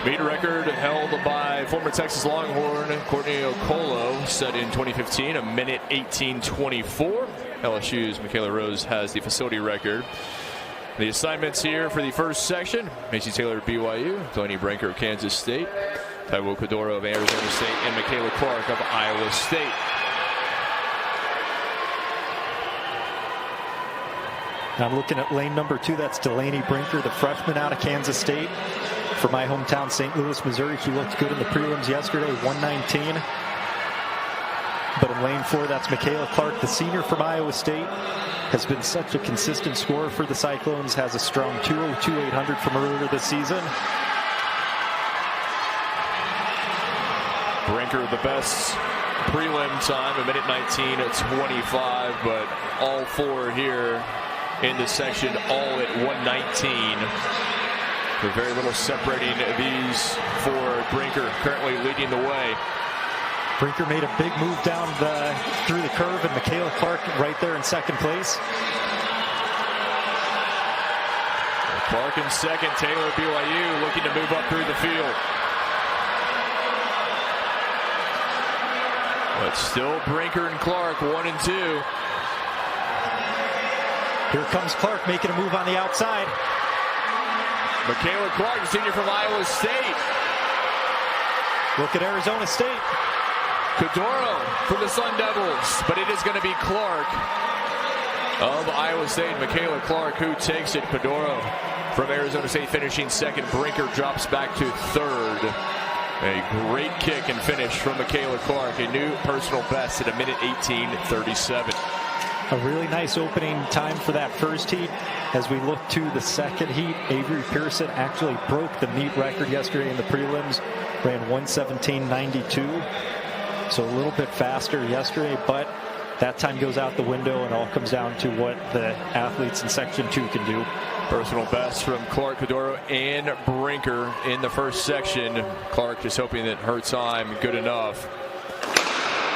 Meet record held by former Texas Longhorn Courtney Okolo, set in 2015, 1:18:24. LSU's Michaela Rose has the facility record. The assignments here for the first section: Macy Taylor of BYU, Delaney Brinker of Kansas State, Taiwo Cordero of Arizona State, and Michaela Clark of Iowa State. I'm looking at lane number 2. That's Delaney Brinker, the freshman out of Kansas State. For my hometown, St. Louis, Missouri, she looked good in the prelims yesterday, 119. But in lane 4, that's Michaela Clark, the senior from Iowa State. Has been such a consistent scorer for the Cyclones. Has a strong 202-800 from earlier this season. Brinker, the best prelim time, 1:19:25, but all four here in the section, all at 1:19. With very little separating these four. Brinker currently leading the way. Brinker made a big move down through the curve, and Michaela Clark right there in second place. Clark in second. Taylor BYU looking to move up through the field. But still Brinker and Clark 1 and 2. Here comes Clark making a move on the outside. Michaela Clark, senior from Iowa State. Look at Arizona State. Cordero from the Sun Devils, but it is going to be Clark of Iowa State. Michaela Clark who takes it. Cordero from Arizona State finishing second. Brinker drops back to third. A great kick and finish from Michaela Clark. A new personal best at 1:18:37. A really nice opening time for that first heat. As we look to the second heat, Avery Pearson actually broke the meet record yesterday in the prelims. Ran 1:17:92. So a little bit faster yesterday, but that time goes out the window, and all comes down to what the athletes in Section 2 can do. Personal best from Clark, Cordero, and Brinker in the first section. Clark just hoping that her time good enough.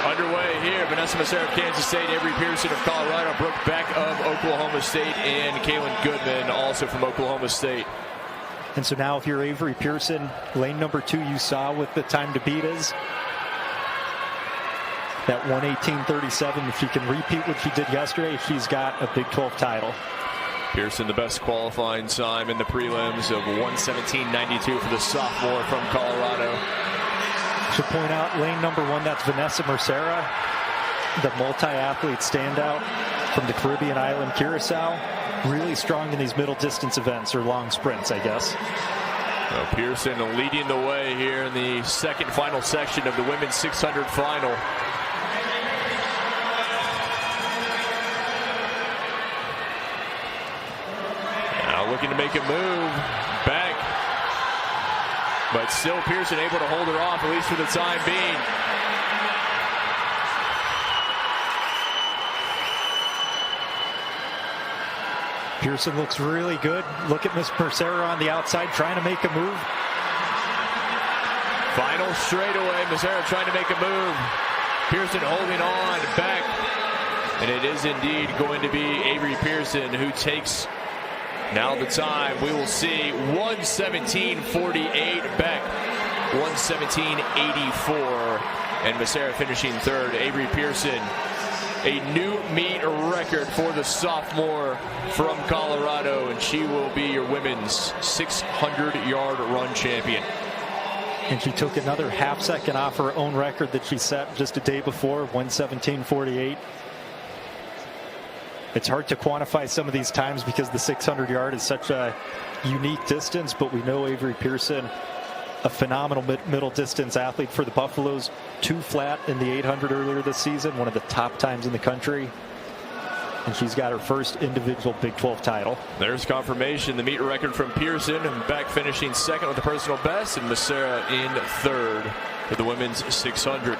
Underway here, Vanessa Massera of Kansas State, Avery Pearson of Colorado, Brooke Beck of Oklahoma State, and Kaylin Goodman also from Oklahoma State. And so now if you're Avery Pearson, lane number 2 you saw what the time to beat is. That 1:18:37, if she can repeat what she did yesterday, she's got a Big 12 title. Pearson, the best qualifying time in the prelims of 1:17:92 for the sophomore from Colorado. Should point out lane number 1, that's Vanessa Massera, the multi-athlete standout from the Caribbean island Curacao. Really strong in these middle distance events, or long sprints, I guess. Well, Pearson leading the way here in the second final section of the women's 600 final. Now looking to make a move back. But still Pearson able to hold her off, at least for the time being. Pearson looks really good. Look at Miss Massera on the outside trying to make a move. Final straightaway, Massera trying to make a move. Pearson holding on back. And it is indeed going to be Avery Pearson who takes now the time. We will see 1:17:48 back, 1:17:84, and Massera finishing third. Avery Pearson, a new meet record for the sophomore from Colorado, and she will be your women's 600-yard run champion. And she took another half second off her own record that she set just a day before, 1:17:48. It's hard to quantify some of these times because the 600-yard is such a unique distance, but we know Avery Pearson, a phenomenal middle distance athlete for the Buffaloes. 2 flat in the 800 earlier this season, one of the top times in the country. And she's got her first individual Big 12 title. There's confirmation, the meet record from Pearson, and Beck finishing second with the personal best, and Massera in third for the women's 600.